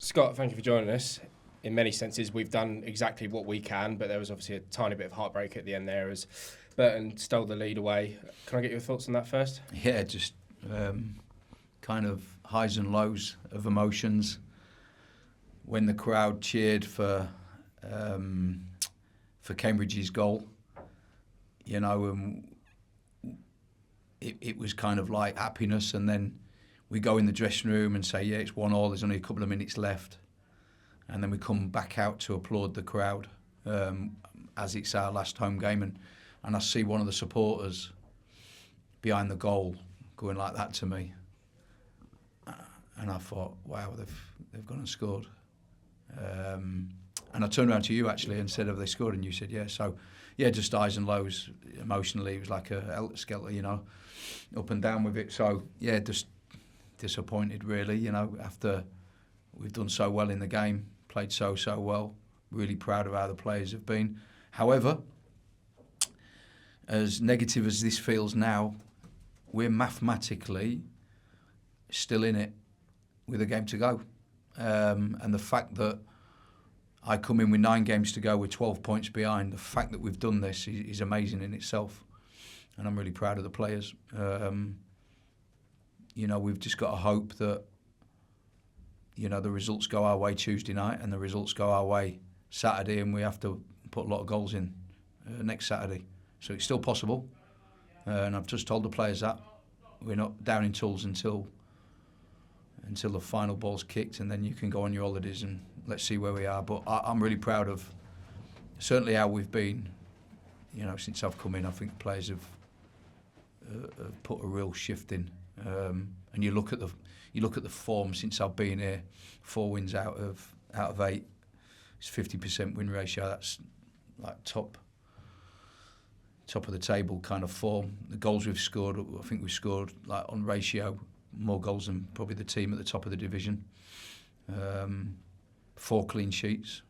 Scott, thank you for joining us. In many senses, we've done exactly what we can, but there was obviously a tiny bit of heartbreak at the end there as Burton stole the lead away. Can I get your thoughts on that first? Yeah, just kind of highs and lows of emotions. When the crowd cheered for Cambridge's goal, you know, it was kind of like happiness, and then we go in the dressing room and say, yeah, it's 1-1, there's only a couple of minutes left. And then we come back out to applaud the crowd as it's our last home game. And I see one of the supporters behind the goal going like that to me. And I thought, wow, they've gone and scored. And I turned around to you, actually, and said, have they scored? And you said, yeah. So, yeah, just highs and lows emotionally. It was like a helter-skelter, you know, up and down with it. So, yeah, just disappointed, really, you know, after we've done so well in the game, played so well, really proud of how the players have been. However, as negative as this feels now, we're mathematically still in it with a game to go. And the fact that I come in with 9 games to go with 12 points behind, the fact that we've done this is amazing in itself. And I'm really proud of the players. You know, we've just got to hope that, you know, the results go our way Tuesday night and the results go our way Saturday, and we have to put a lot of goals in next Saturday. So it's still possible. And I've just told the players that. We're not down in tools until the final ball's kicked, and then you can go on your holidays and let's see where we are. But I'm really proud of certainly how we've been, you know, since I've come in. I think players have put a real shift in. And you look at the form since I've been here, 4 wins out of 8. It's 50% win ratio. That's like top of the table kind of form. The goals we've scored, I think we've scored like on ratio more goals than probably the team at the top of the division. 4 clean sheets.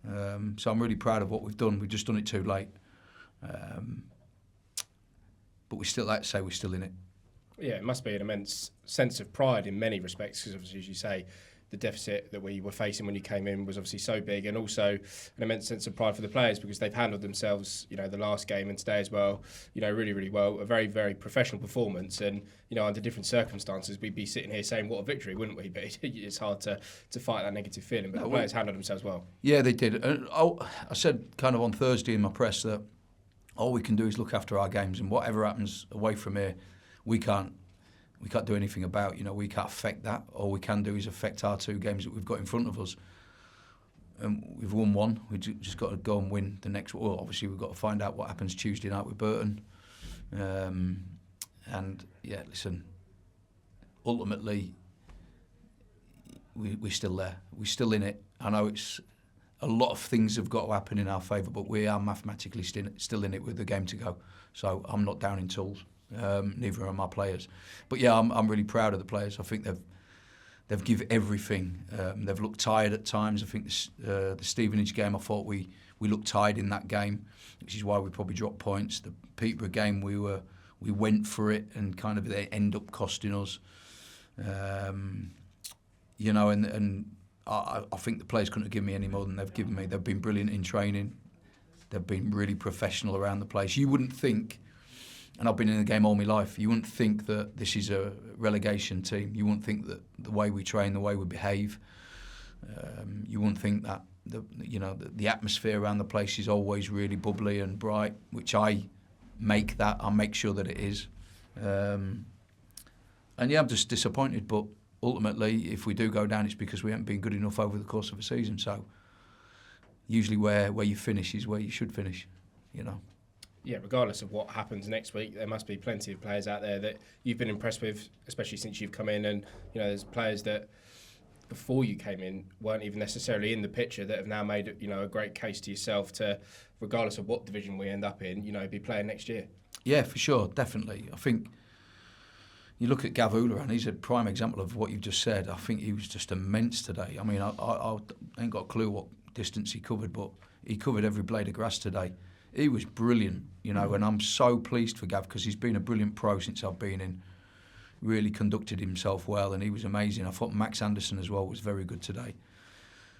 So I'm really proud of what we've done. We've just done it too late. But we still, like to say, we're still in it. Yeah, it must be an immense sense of pride in many respects, because obviously, as you say, the deficit that we were facing when you came in was obviously so big, and also an immense sense of pride for the players because they've handled themselves, you know, the last game and today as well, you know, really, really well. A very, very professional performance, and, you know, under different circumstances, we'd be sitting here saying, what a victory, wouldn't we? But it's hard to fight that negative feeling, but the players handled themselves well. Yeah, they did. I said kind of on Thursday in my press that all we can do is look after our games, and whatever happens away from here, we can't do anything about. You know, we can't affect that. All we can do is affect our 2 games that we've got in front of us. And we've won 1. We just got to go and win the next one. Well, obviously, we've got to find out what happens Tuesday night with Burton. And yeah, listen. Ultimately, we're still there. We're still in it. I know it's a lot of things have got to happen in our favour, but we are mathematically still in it with the game to go. So I'm not down in tools. Neither are my players, but yeah, I'm really proud of the players. I think they've given everything. They've looked tired at times. I think the Stevenage game, I thought we looked tired in that game, which is why we probably dropped points. The Peterborough game, we went for it, and kind of they end up costing us. You know, and I think the players couldn't have given me any more than they've given me. They've been brilliant in training. They've been really professional around the place. You wouldn't think. And I've been in the game all my life. You wouldn't think that this is a relegation team. You wouldn't think that the way we train, the way we behave. You wouldn't think that the atmosphere around the place is always really bubbly and bright, which I make that. I make sure that it is. And yeah, I'm just disappointed. But ultimately, if we do go down, it's because we haven't been good enough over the course of a season. So usually, where you finish is where you should finish. You know. Yeah, regardless of what happens next week, there must be plenty of players out there that you've been impressed with, especially since you've come in. And, you know, there's players that before you came in weren't even necessarily in the picture that have now made, you know, a great case to yourself to, regardless of what division we end up in, you know, be playing next year. Yeah, for sure, definitely. I think you look at Gavan, and he's a prime example of what you've just said. I think he was just immense today. I mean, I ain't got a clue what distance he covered, but he covered every blade of grass today. He was brilliant, you know, and I'm so pleased for Gav because he's been a brilliant pro since I've been in. really conducted himself well, and he was amazing. I thought Max Anderson as well was very good today.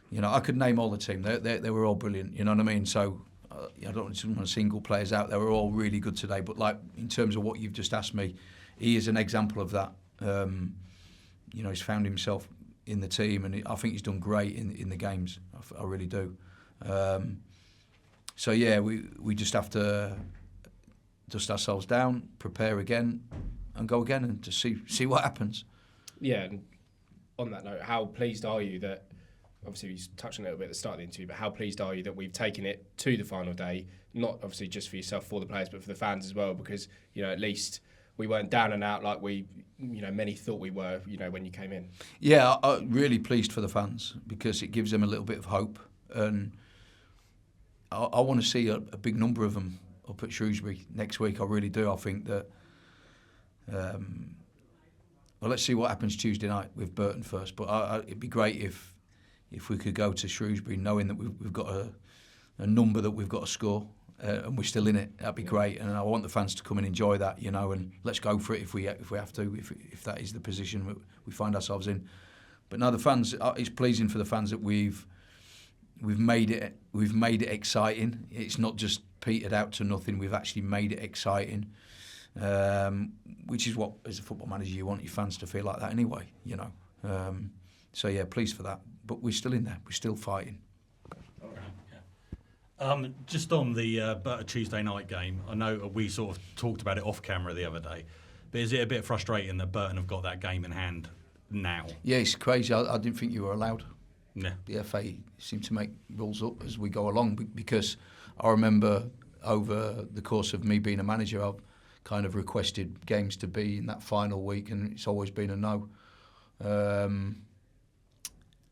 You know, I could name all the team. They were all brilliant. You know what I mean? So I don't just want to single players out. They were all really good today. But like in terms of what you've just asked me, he is an example of that. You know, he's found himself in the team, and I think he's done great in the games. I really do. So yeah, we just have to dust ourselves down, prepare again, and go again, and just see what happens. Yeah, and on that note, how pleased are you that, obviously you touched on it a little bit at the start of the interview, but how pleased are you that we've taken it to the final day, not obviously just for yourself, for the players, but for the fans as well, because, you know, at least we weren't down and out like many thought we were, when you came in. Yeah, I'm really pleased for the fans, because it gives them a little bit of hope, and I want to see a big number of them up at Shrewsbury next week. I really do. I think that well, let's see what happens Tuesday night with Burton first. But it'd be great if we could go to Shrewsbury knowing that we've got a number that we've got to score, and we're still in it. That'd be great. And I want the fans to come and enjoy that, and let's go for it if we have to, if that is the position we find ourselves in. But now the fans, it's pleasing for the fans that we've made it exciting. It's not just petered out to nothing. We've actually made it exciting, which is what, as a football manager, you want your fans to feel like that anyway. So yeah, pleased for that. But we're still in there. We're still fighting. Just on the Tuesday night game, I know we sort of talked about it off camera the other day, but is it a bit frustrating that Burton have got that game in hand now? Yeah, it's crazy. I didn't think you were allowed. Yeah. The FA seem to make rules up as we go along, because I remember over the course of me being a manager, I've kind of requested games to be in that final week, and it's always been a no.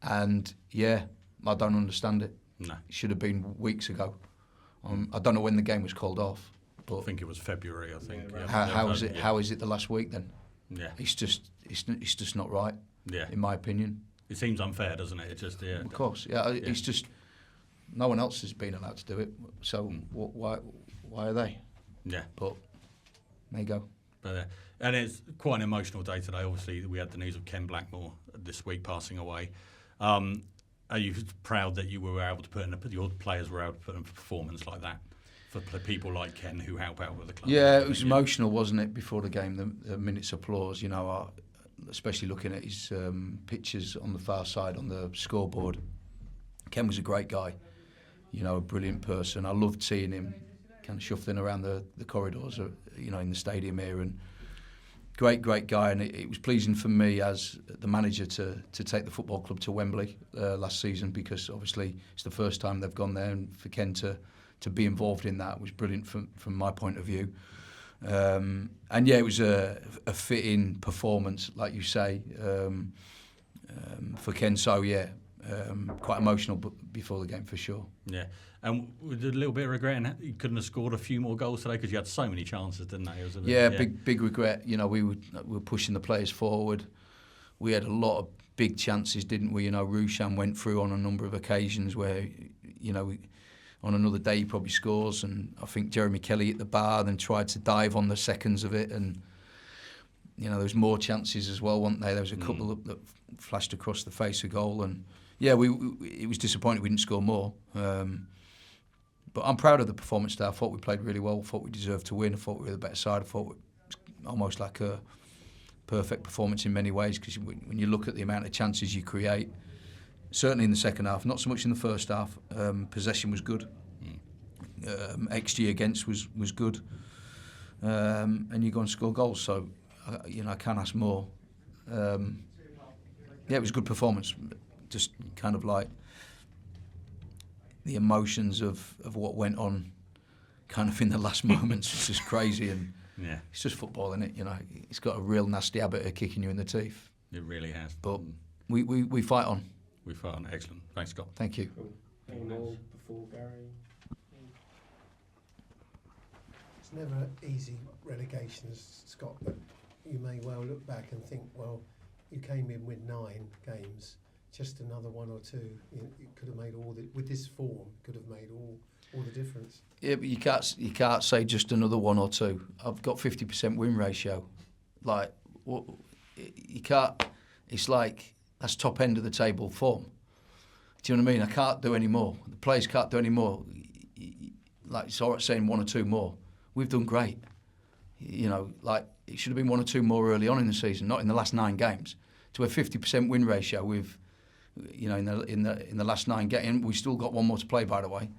And yeah, I don't understand it. No. It should have been weeks ago. I don't know when the game was called off, but I think it was February. I think. Yeah, how is it? Yeah. How is it the last week then? Yeah. It's just not right. Yeah. In my opinion. It seems unfair, doesn't it? It just Of course, yeah. It's just no one else has been allowed to do it. So why are they? Yeah. But there you go. But and it's quite an emotional day today. Obviously, we had the news of Ken Blackmore this week passing away. Are you proud that you were able to your players were able to put in a performance like that for people like Ken who help out with the club? Yeah, it was emotional, wasn't it? Before the game, the minute's applause. Especially looking at his pictures on the far side on the scoreboard. Ken was a great guy, a brilliant person. I loved seeing him kind of shuffling around the corridors, in the stadium here, and great guy. And it was pleasing for me as the manager to take the football club to Wembley last season, because obviously it's the first time they've gone there, and for Ken to be involved in that was brilliant from my point of view. And yeah, it was a fitting performance, like you say, for Ken. So yeah, quite emotional before the game for sure. Yeah, and with a little bit of regret, you couldn't have scored a few more goals today because you had so many chances, didn't they? Big regret. We were pushing the players forward. We had a lot of big chances, didn't we? Rushan went through on a number of occasions where, on another day he probably scores, and I think Jeremy Kelly at the bar then tried to dive on the seconds of it, and there was more chances as well, weren't there? There was a couple that flashed across the face of goal, and yeah, it was disappointing we didn't score more. But I'm proud of the performance today. I thought we played really well. I thought we deserved to win. I thought we were the better side. I thought it was almost like a perfect performance in many ways, because when you look at the amount of chances you create, certainly in the second half, not so much in the first half, possession was good. XG against was good. And you go and score goals. So, I can't ask more. It was a good performance. Just kind of like the emotions of what went on kind of in the last moments was just crazy. And yeah, it's just football, isn't it? It's got a real nasty habit of kicking you in the teeth. It really has. But we fight on. We fight on. Excellent. Thanks, Scott. Thank you. Cool. Any more before Gary? It's never easy relegation, Scott, but you may well look back and think, well, you came in with 9 games, just another 1 or 2. It could have made with this form, could have made all the difference. Yeah, but you can't say just another 1 or 2. I've got 50% win ratio. Like, you can't. It's like that's top end of the table form. Do you know what I mean? I can't do any more. The players can't do any more. Like it's all right saying 1 or 2 more. We've done great. You know, like it should have been 1 or 2 more early on in the season, not in the last 9 games. To a 50% win ratio with, you know, in the last 9 games, we still got 1 more to play, by the way,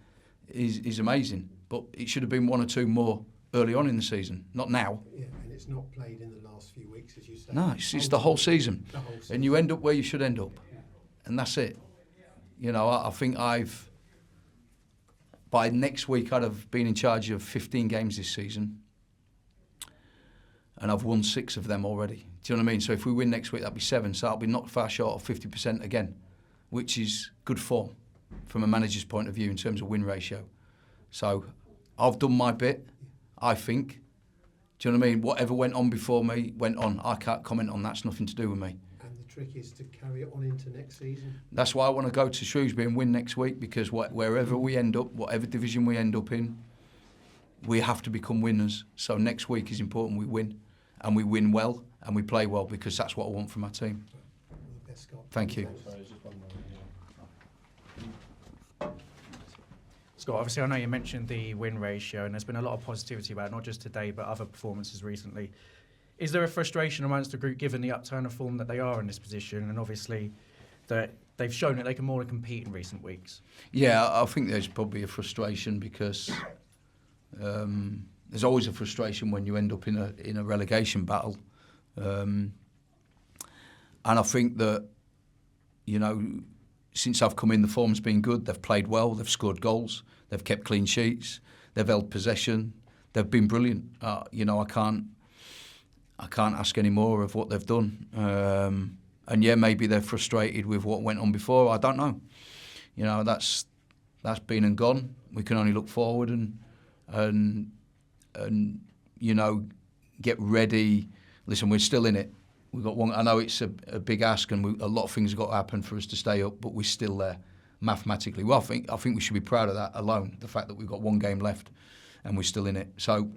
is amazing. But it should have been 1 or 2 more early on in the season, not now. Yeah, and it's not played in the last few weeks, as you say. No, it's the whole season. The whole season. And you end up where you should end up. And that's it. You know, I think by next week, I'd have been in charge of 15 games this season. And I've won 6 of them already. Do you know what I mean? So if we win next week, that'll be 7. So I'll be not far short of 50% again, which is good form from a manager's point of view in terms of win ratio. So I've done my bit, I think. Do you know what I mean? Whatever went on before me went on. I can't comment on that. It's nothing to do with me. And the trick is to carry it on into next season. That's why I want to go to Shrewsbury and win next week, because wherever we end up, whatever division we end up in, we have to become winners. So next week is important we win, and we win well, and we play well, because that's what I want from our team. All the best, Scott. Thank you. Scott, obviously I know you mentioned the win ratio, and there's been a lot of positivity about it, not just today but other performances recently. Is there a frustration amongst the group given the upturn of form that they are in this position, and obviously that they've shown that they can more than compete in recent weeks? Yeah, I think there's probably a frustration because there's always a frustration when you end up in a relegation battle. And I think that, you know, since I've come in, the form's been good. They've played well. They've scored goals. They've kept clean sheets. They've held possession. They've been brilliant. You know, I can't ask any more of what they've done. And yeah, maybe they're frustrated with what went on before. I don't know. You know, that's been and gone. We can only look forward and you know, get ready. Listen, we're still in it. We've got one. I know it's a big ask, and a lot of things have got to happen for us to stay up, but we're still there mathematically. Well, I think we should be proud of that alone, the fact that we've got 1 game left and we're still in it. So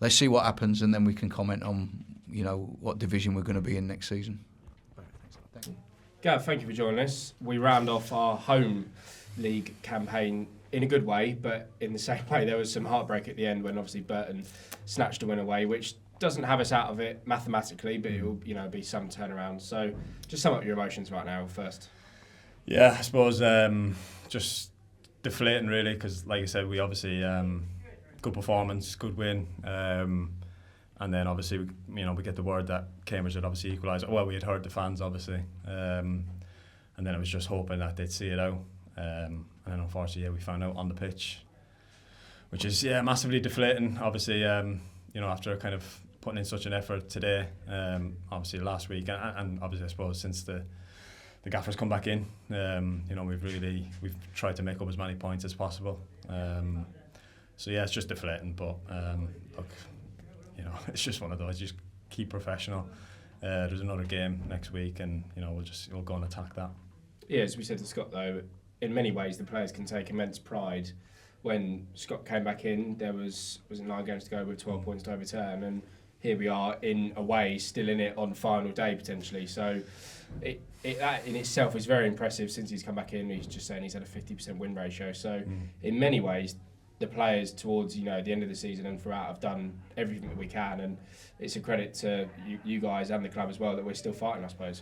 let's see what happens, and then we can comment on, you know, what division we're going to be in next season. Gav, thank you for joining us. We round off our home league campaign in a good way, but in the same way there was some heartbreak at the end when obviously Burton snatched a win away, which doesn't have us out of it mathematically, but it will, you know, be some turnaround. So just sum up your emotions right now first. Yeah, I suppose just deflating really, because like I said, we obviously good performance, good win, and then obviously we get the word that Cambridge had obviously equalised. Well, we had heard the fans obviously, and then it was just hoping that they'd see it out, and then unfortunately we found out on the pitch, which is massively deflating. Obviously, after kind of putting in such an effort today, obviously last week, and obviously I suppose since the Gaffer's come back in, we've tried to make up as many points as possible. So yeah, it's just deflating, but look, it's just one of those. Just keep professional. There's another game next week, and we'll go and attack that. Yeah, as we said to Scott though, in many ways the players can take immense pride. When Scott came back in, there was 9 games to go with 12 points to overturn, and here we are in a way still in it on final day potentially. So that in itself is very impressive. Since he's come back in, he's just saying he's had a 50% win ratio. So in many ways, the players towards the end of the season and throughout have done everything that we can, and it's a credit to you guys and the club as well that we're still fighting, I suppose.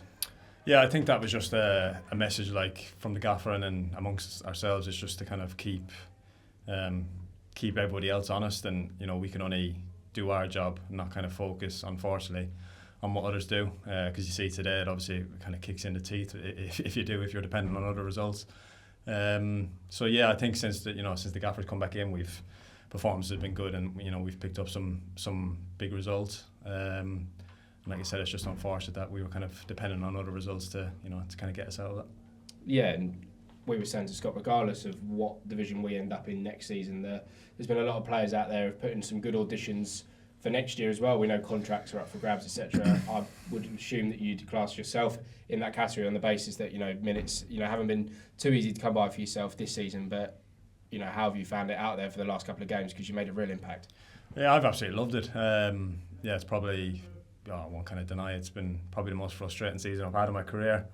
Yeah, I think that was just a message like from the Gaffer and amongst ourselves, is just to kind of keep everybody else honest, and we can only do our job and not kind of focus, unfortunately, on what others do, because you see today it obviously kind of kicks in the teeth if you're dependent on other results. So yeah, I think since the Gaffer's come back in, performances have been good, and we've picked up some big results. And like I said, it's just unfortunate that we were kind of dependent on other results to kind of get us out of that. Yeah, and we were saying to Scott, regardless of what division we end up in next season, there's been a lot of players out there who've put in some good auditions for next year as well. We know contracts are up for grabs, etc. I would assume that you'd class yourself in that category on the basis that minutes haven't been too easy to come by for yourself this season. But how have you found it out there for the last couple of games, because you made a real impact? Yeah, I've absolutely loved it. It's probably I won't kind of deny it's been probably the most frustrating season I've had in my career.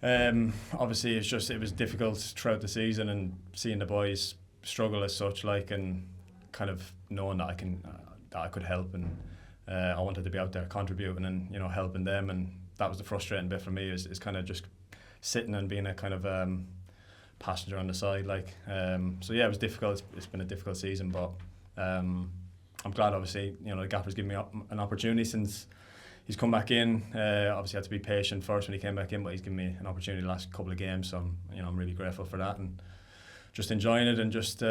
Obviously, it was difficult throughout the season, and seeing the boys struggle as such, like, and kind of knowing that I could help, and I wanted to be out there contributing and helping them, and that was the frustrating bit for me is kind of just sitting and being a kind of passenger on the side, like. So yeah, it was difficult. It's been a difficult season, but I'm glad, obviously, the gaffer's given me an opportunity since he's come back in. Obviously, I had to be patient first when he came back in, but he's given me an opportunity the last couple of games, so I'm really grateful for that, and just enjoying it, and just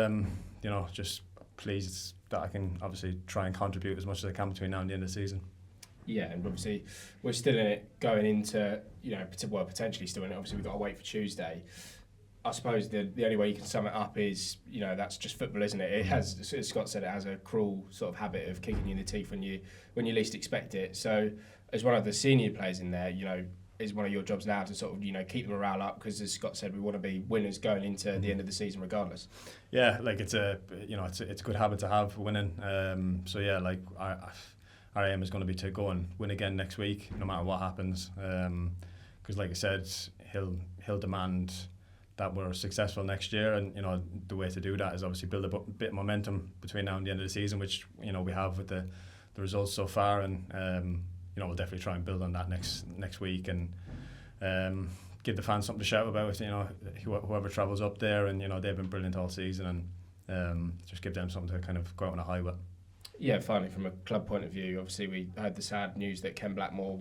just pleased that I can obviously try and contribute as much as I can between now and the end of the season. Yeah, and obviously we're still in it going into, potentially still in it. Obviously we've got to wait for Tuesday. I suppose the only way you can sum it up is, that's just football, isn't it? It has, as Scott said, it has a cruel sort of habit of kicking you in the teeth when you least expect it. So as one of the senior players in there, is one of your jobs now to sort of, keep the morale up, because as Scott said, we want to be winners going into the end of the season regardless. Yeah, like it's a good habit to have, winning. So yeah, like our aim is going to be to go and win again next week, no matter what happens. Because like I said, he'll demand that we're successful next year, and the way to do that is obviously build a bit of momentum between now and the end of the season, which we have with the results so far, and we'll definitely try and build on that next week, and give the fans something to shout about. Whoever travels up there, and they've been brilliant all season, and just give them something to kind of go out on a high with. Yeah, finally, from a club point of view, obviously we heard the sad news that Ken Blackmore,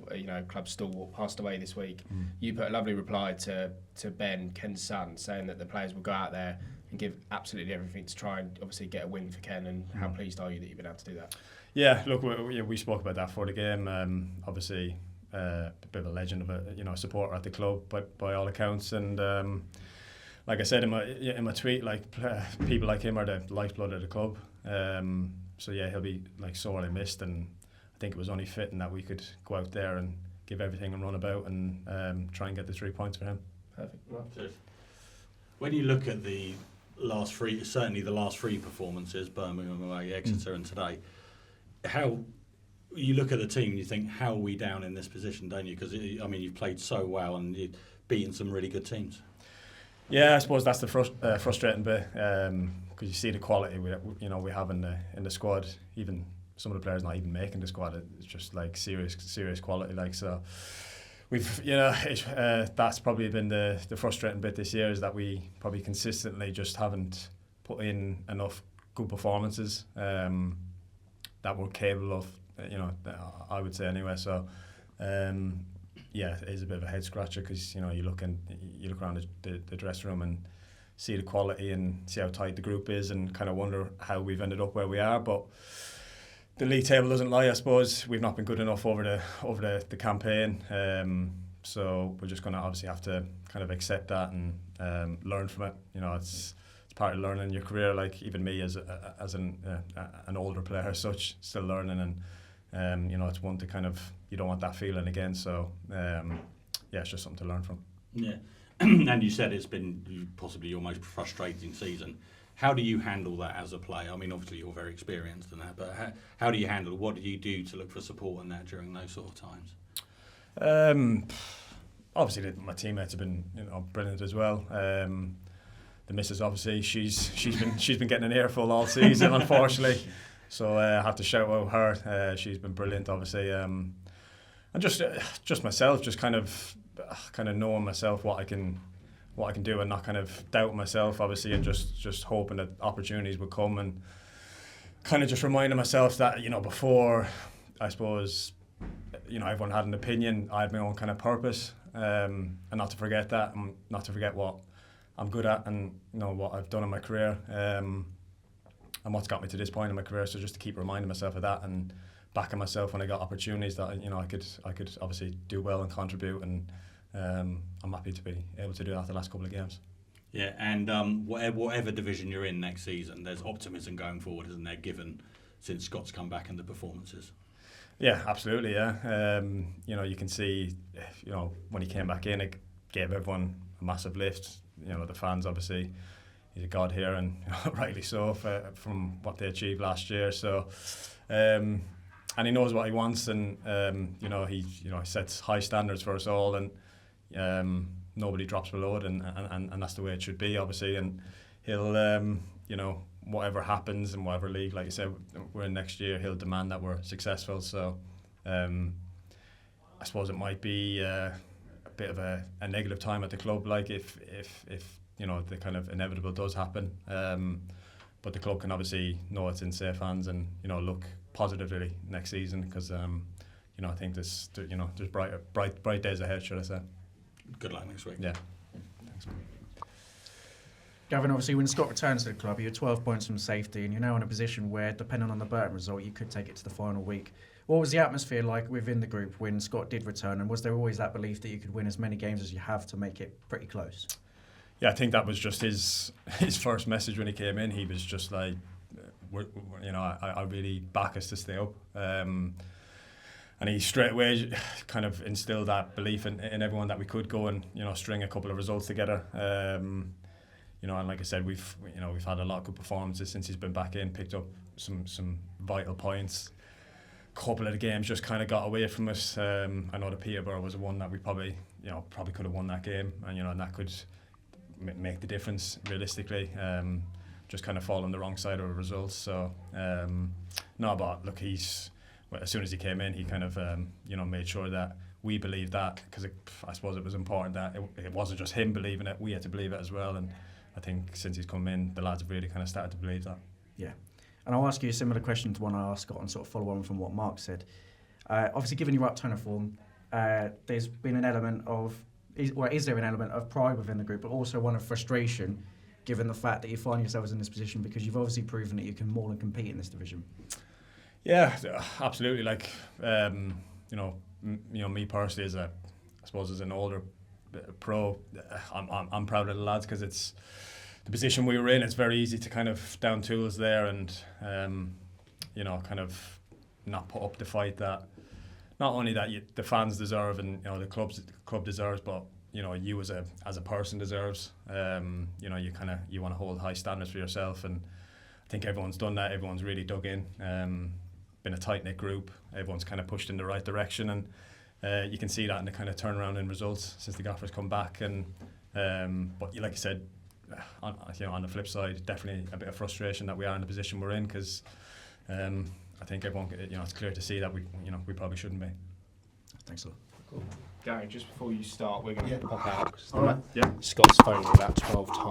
club stalwart, passed away this week. You put a lovely reply to Ben, Ken's son, saying that the players will go out there and give absolutely everything to try and obviously get a win for Ken, and how pleased are you that you've been able to do that? Yeah, look, we spoke about that for the game. Obviously, a bit of a legend of a supporter at the club by all accounts, and like I said in my tweet, like people like him are the lifeblood of the club. So yeah, he'll be like sorely missed, and I think it was only fitting that we could go out there and give everything and run about, and try and get the 3 points for him. Perfect. Well, when you look at the last three, certainly the last three performances, Birmingham away, Exeter, and today, how you look at the team, you think, how are we down in this position, don't you? Because you've played so well and you've beaten some really good teams. Yeah, I suppose that's the frustrating bit, because you see the quality we have in the squad. Even some of the players not even making the squad, it's just like serious quality. Like, so we've that's probably been the frustrating bit this year, is that we probably consistently just haven't put in enough good performances that we're capable of. I would say anyway. So. Yeah, it is a bit of a head scratcher, because you look around the dressing room and see the quality and see how tight the group is, and kind of wonder how we've ended up where we are. But the league table doesn't lie, I suppose. We've not been good enough over the campaign, so we're just going to obviously have to kind of accept that and learn from it. It's part of learning your career. Like, even me as an older player as such, still learning, and it's one to kind of, you don't want that feeling again. So it's just something to learn from. Yeah. And you said it's been possibly your most frustrating season. How do you handle that as a player? I mean, obviously you're very experienced in that, but how do you handle it? What do you do to look for support in that during those sort of times? Obviously my teammates have been brilliant as well. The missus, obviously, she's been getting an earful all season, unfortunately. So I have to shout out her. She's been brilliant, obviously, and just myself, just kind of knowing myself what I can do, and not kind of doubt myself, obviously, and just hoping that opportunities would come, and kind of just reminding myself that before, I suppose, everyone had an opinion, I had my own kind of purpose, and not to forget that, and not to forget what I'm good at, and what I've done in my career. And what's got me to this point in my career, so just to keep reminding myself of that, and backing myself when I got opportunities that I could obviously do well and contribute, and I'm happy to be able to do that the last couple of games. Yeah, and whatever division you're in next season, there's optimism going forward, isn't there, given since Scott's come back and the performances? Yeah, absolutely. Yeah, you can see, when he came back in, it gave everyone a massive lift. The fans, obviously. He's a god here, and rightly so from what they achieved last year. So, and he knows what he wants, and he sets high standards for us all, and nobody drops below it, and that's the way it should be, obviously. And he'll whatever happens in whatever league, like you said, we're in next year, he'll demand that we're successful. So I suppose it might be a bit of a negative time at the club, like if the kind of inevitable does happen. But the club can obviously know it's in safe hands, and look positively next season, because I think there's bright days ahead, should I say. Good luck next week. Yeah. Thanks. Gavan, obviously when Scott returns to the club, you're 12 points from safety, and you're now in a position where, depending on the Burton result, you could take it to the final week. What was the atmosphere like within the group when Scott did return, and was there always that belief that you could win as many games as you have to make it pretty close? Yeah, I think that was just his first message when he came in. He was just like, I really back us to stay up. And he straight away kind of instilled that belief in everyone that we could go and string a couple of results together. And like I said, we've had a lot of good performances since he's been back in. Picked up some vital points. A couple of the games just kind of got away from us. I know the Peterborough was one that we probably could have won that game, and that could make the difference realistically. Just kind of fall on the wrong side of the results. So but look, as soon as he came in, he kind of made sure that we believed that, because I suppose it was important that it wasn't just him believing it, we had to believe it as well. And I think since he's come in, the lads have really kind of started to believe that. Yeah, and I'll ask you a similar question to one I asked Scott, and sort of follow on from what Mark said. Obviously, given your upturn of form, there's been an element of, is there an element of pride within the group, but also one of frustration, given the fact that you find yourselves in this position, because you've obviously proven that you can more than compete in this division? Yeah, absolutely. Like, me personally, as as an older pro, I'm proud of the lads, because it's the position we were in. It's very easy to kind of down tools there, and kind of not put up the fight that not only that the fans deserve, and the club deserves, but you as a person deserves. You want to hold high standards for yourself, and I think everyone's done that. Everyone's really dug in. Been a tight-knit group. Everyone's kind of pushed in the right direction, and you can see that in the kind of turnaround in results since the Gaffers come back. And but like you said, on the flip side, definitely a bit of frustration that we are in the position we're in, because I think everyone, it's clear to see that we probably shouldn't be. Thanks a lot. Cool. Gary, just before you start, we're going to pop out. All right. Yeah. Scott's phoned me about 12 times.